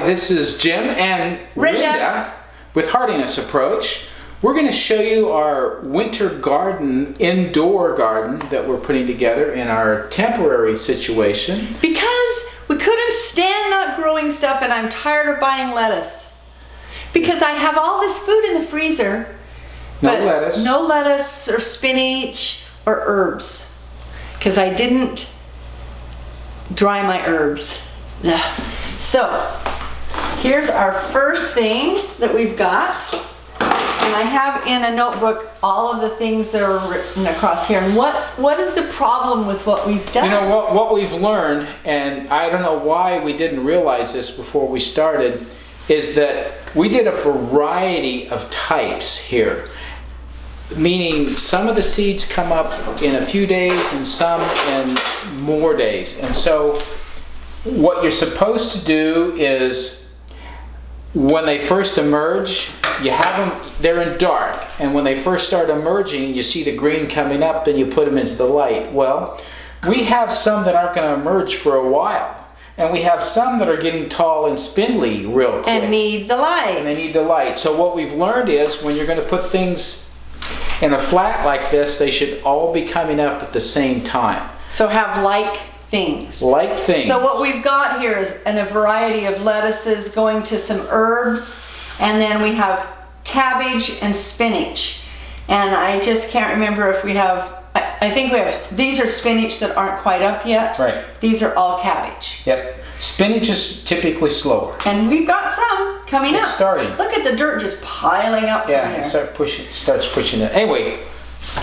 this is Jim and Rhenda with Heartiness Approach. We're going to show you our winter garden, indoor garden that we're putting together in our temporary situation. Because we couldn't stand not growing stuff, and I'm tired of buying lettuce. Because I have all this food in the freezer. No lettuce. No lettuce or spinach or herbs. Because I didn't dry my herbs. Ugh. So, here's our first thing that we've got. And I have in a notebook all of the things that are written across here. And what is the problem with what we've done? You know, what we've learned, and I don't know why we didn't realize this before we started, is that we did a variety of types here. Meaning some of the seeds come up in a few days and some in more days. And so what you're supposed to do is when they first emerge, you have them, they're in dark, and when they first start emerging, you see the green coming up, then you put them into the light. Well, we have some that aren't going to emerge for a while, and we have some that are getting tall and spindly real quick. And need the light. And they need the light. So what we've learned is when you're going to put things in a flat like this, they should all be coming up at the same time. So have like things. Like things. So what we've got here is a variety of lettuces going to some herbs, and then we have cabbage and spinach. And I just can't remember if we have, I think we have, these are spinach that aren't quite up yet. Right. These are all cabbage. Yep. Spinach is typically slower. And we've got some coming up. It's starting. Look at the dirt just piling up from Yeah, here. starts pushing it. Anyway,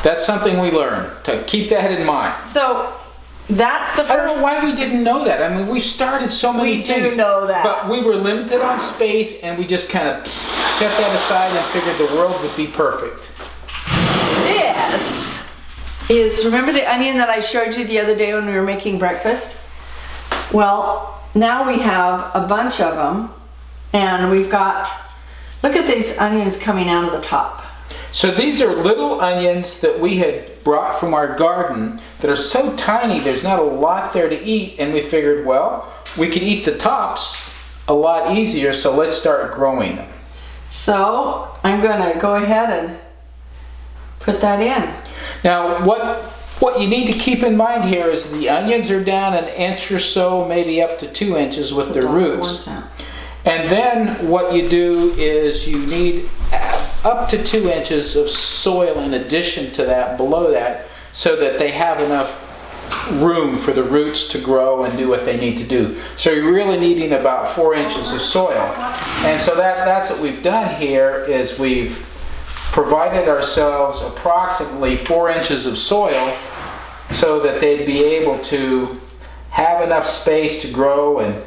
that's something we learned, to keep that in mind. So that's the first. I don't know why we didn't know that. I mean, we've started so many things. We do know that. But we were limited on space, and we just kind of set that aside and figured the world would be perfect. This is, remember the onion that I showed you the other day when we were making breakfast? Well, now we have a bunch of them, and we've got, look at these onions coming out of the top. So these are little onions that we had brought from our garden that are so tiny there's not a lot there to eat, and we figured, well, we could eat the tops a lot easier, so let's start growing them. So I'm going to go ahead and put that in. Now what you need to keep in mind here is the onions are down an inch or so, maybe up to 2 inches with their roots. And then what you do is you need up to 2 inches of soil in addition to that, below that, so that they have enough room for the roots to grow and do what they need to do. So you're really needing about 4 inches of soil. And so that's what we've done here, is we've provided ourselves approximately 4 inches of soil so that they'd be able to have enough space to grow. And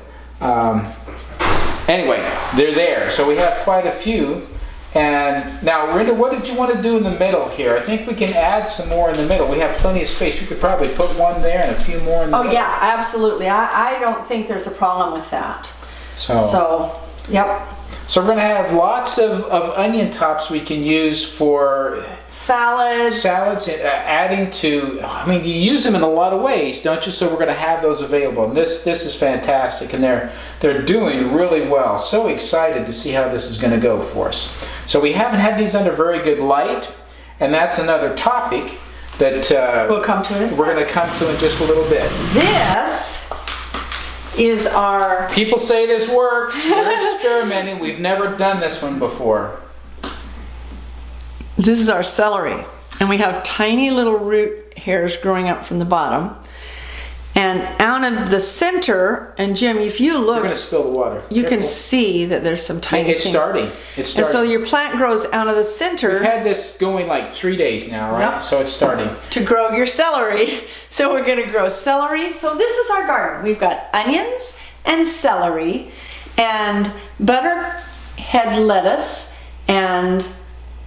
anyway, they're there. So we have quite a few. And now, Rhenda, what did you want to do in the middle here? I think we can add some more in the middle. We have plenty of space. We could probably put one there and a few more in the middle. Oh yeah, absolutely. I don't think there's a problem with that. So yep. So we're going to have lots of onion tops we can use for salads, adding to, I mean, you use them in a lot of ways, don't you? So we're going to have those available. And this is fantastic, and they're doing really well. So excited to see how this is going to go for us. So we haven't had these under very good light, and that's another topic that we'll come to this. We're going to come to in just a little bit. This is our... People say this works. We're experimenting. We've never done this one before. This is our celery, and we have tiny little root hairs growing up from the bottom. And out of the center, and Jim, if you look, we're going to spill the water. You can see that there's some tiny things. It's starting. And so your plant grows out of the center. We've had this going like 3 days now, right? Yep. So it's starting. To grow your celery. So we're going to grow celery. So this is our garden. We've got onions and celery and butterhead lettuce and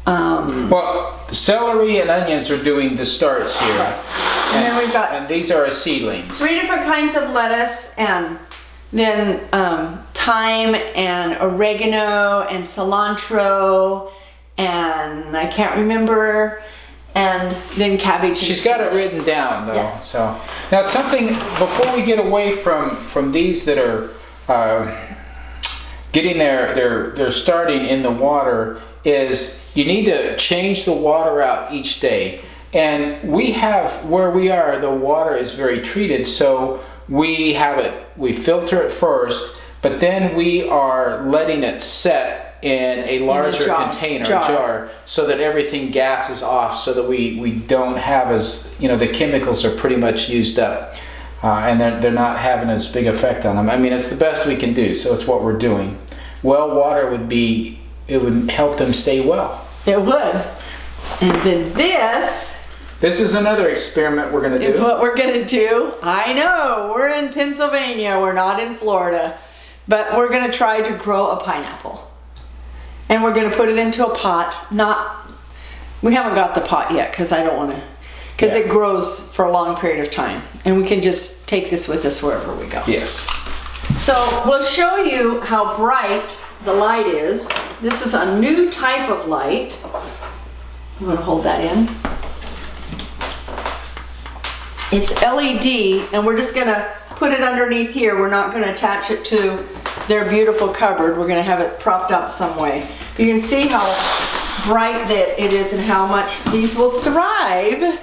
well, the celery and onions are doing the starts here. And then we've got, and these are our seedlings. 3 different kinds of lettuce, and then thyme and oregano and cilantro, and I can't remember, and then cabbage. She's got it written down though. Yes. So now something before we get away from these that are getting their starting in the water is you need to change the water out each day. And we have, where we are, the water is very treated, so we filter it first, but then we are letting it set in a larger container, jar, so that everything gases off, so that we don't have as, the chemicals are pretty much used up. And they're not having as big effect on them. I mean, it's the best we can do, so it's what we're doing. Well water it would help them stay well. It would. And then this is another experiment we're going to do. Is what we're going to do. I know, we're in Pennsylvania, we're not in Florida, but we're going to try to grow a pineapple. And we're going to put it into a pot. We haven't got the pot yet because I don't want to, because it grows for a long period of time. And we can just take this with us wherever we go. Yes. So we'll show you how bright the light is. This is a new type of light. I'm going to hold that in. It's LED, and we're just going to put it underneath here. We're not going to attach it to their beautiful cupboard. We're going to have it propped up some way. You can see how bright that it is and how much these will thrive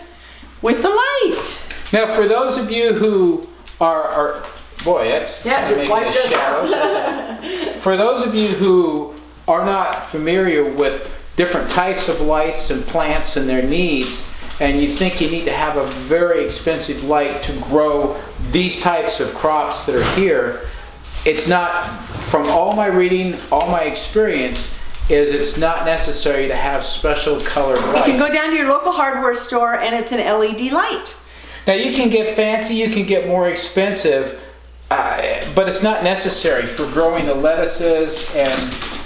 with the light. Now, for those of you who are boy, that's just wipe this out. For those of you who are not familiar with different types of lights and plants and their needs, and you think you need to have a very expensive light to grow these types of crops that are here, it's not, from all my reading, all my experience, it's not necessary to have special colored lights. You can go down to your local hardware store and it's an LED light. Now you can get fancy, you can get more expensive, but it's not necessary for growing the lettuces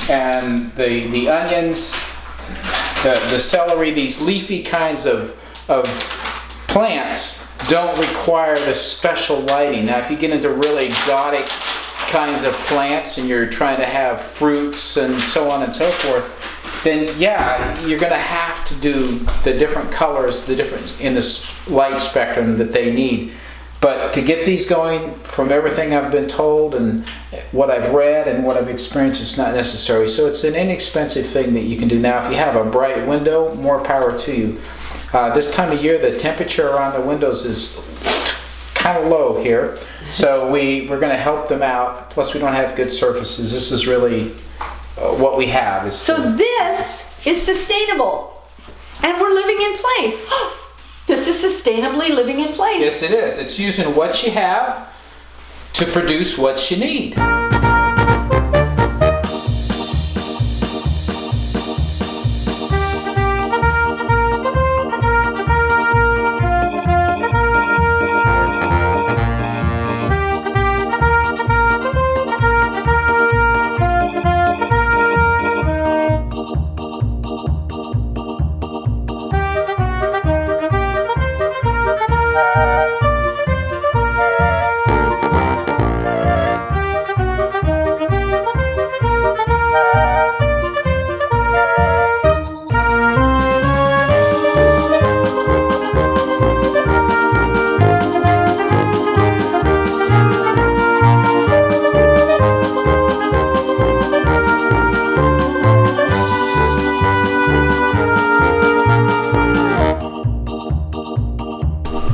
and the onions, the celery. These leafy kinds of plants don't require the special lighting. Now if you get into really exotic kinds of plants and you're trying to have fruits and so on and so forth, then you're going to have to do the different colors, the difference in the light spectrum that they need. But to get these going, from everything I've been told and what I've read and what I've experienced, it's not necessary. So it's an inexpensive thing that you can do. Now if you have a bright window, more power to you. This time of year, the temperature around the windows is kind of low here. So we're going to help them out. Plus we don't have good surfaces. This is really what we have. This is sustainable. And we're living in place. This is sustainably living in place. Yes, it is. It's using what you have to produce what you need.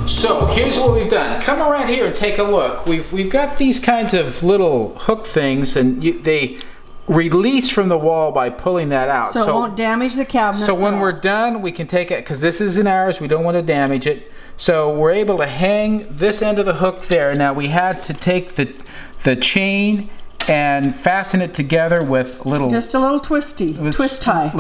So here's what we've done. Come around here and take a look. We've got these kinds of little hook things, and they release from the wall by pulling that out. So it won't damage the cabinet. So when we're done, we can take it, because this isn't ours, we don't want to damage it. So we're able to hang this end of the hook there. Now we had to take the chain and fasten it together with just a little twist tie.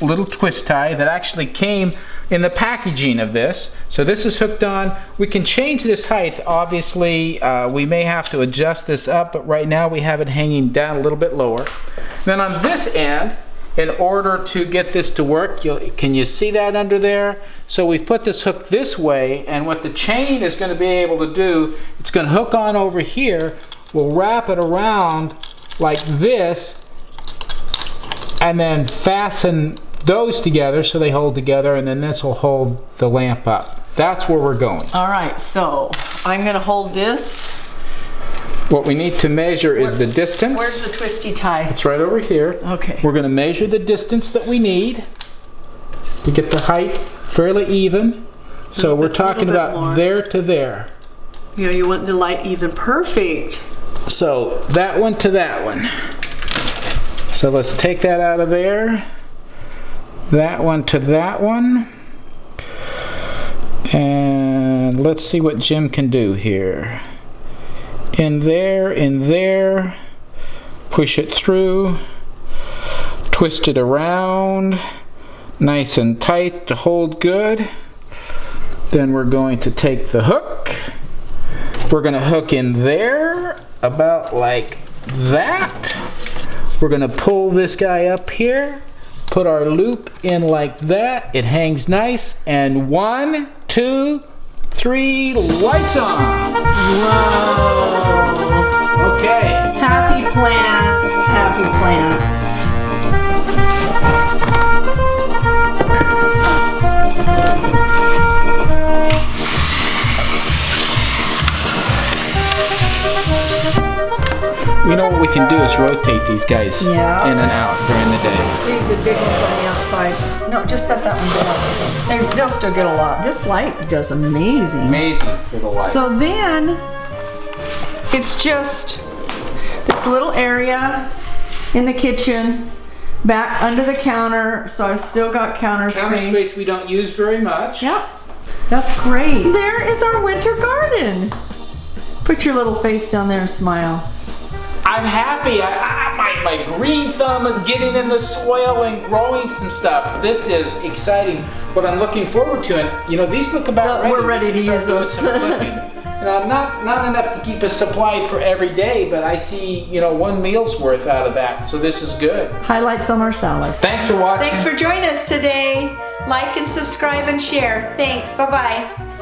Little twist tie that actually came in the packaging of this. So this is hooked on. We can change this height. Obviously, we may have to adjust this up, but right now we have it hanging down a little bit lower. Then on this end, in order to get this to work, can you see that under there? So we've put this hook this way, and what the chain is going to be able to do, it's going to hook on over here. We'll wrap it around like this and then fasten those together so they hold together, and then this will hold the lamp up. That's where we're going. All right, so I'm going to hold this What we need to measure is the distance. Where's the twisty tie? It's right over here. Okay. We're going to measure the distance that we need to get the height fairly even. So we're talking about there to there. Yeah, you want the light even. Perfect. So that one to that one. So let's take that out of there. That one to that one. And let's see what Jim can do here. In there, push it through, twist it around, nice and tight to hold good. Then we're going to take the hook. We're going to hook in there about like that. We're going to pull this guy up here, put our loop in like that. It hangs nice, and 1, 2, 3, lights on. Whoa. Okay. Happy plants, happy plants. You know what we can do is rotate these guys in and out during the day. Leave the big ones on the outside. No, just set that one down. They'll still get a lot. This light does amazing. Amazing for the light. So then, it's just this little area in the kitchen, back under the counter, so I've still got counter space. We don't use very much. Yep, that's great. There is our winter garden. Put your little face down there and smile. I'm happy. My green thumb is getting in the soil and growing some stuff. This is exciting. What I'm looking forward to, and you know, these look about ready. We're ready to use those. Some clipping. You know, not enough to keep us supplied for every day, but I see, you know, 1 meal's worth out of that. So this is good. Highlight summer salad. Thanks for watching. Thanks for joining us today. Like and subscribe and share. Thanks. Bye-bye.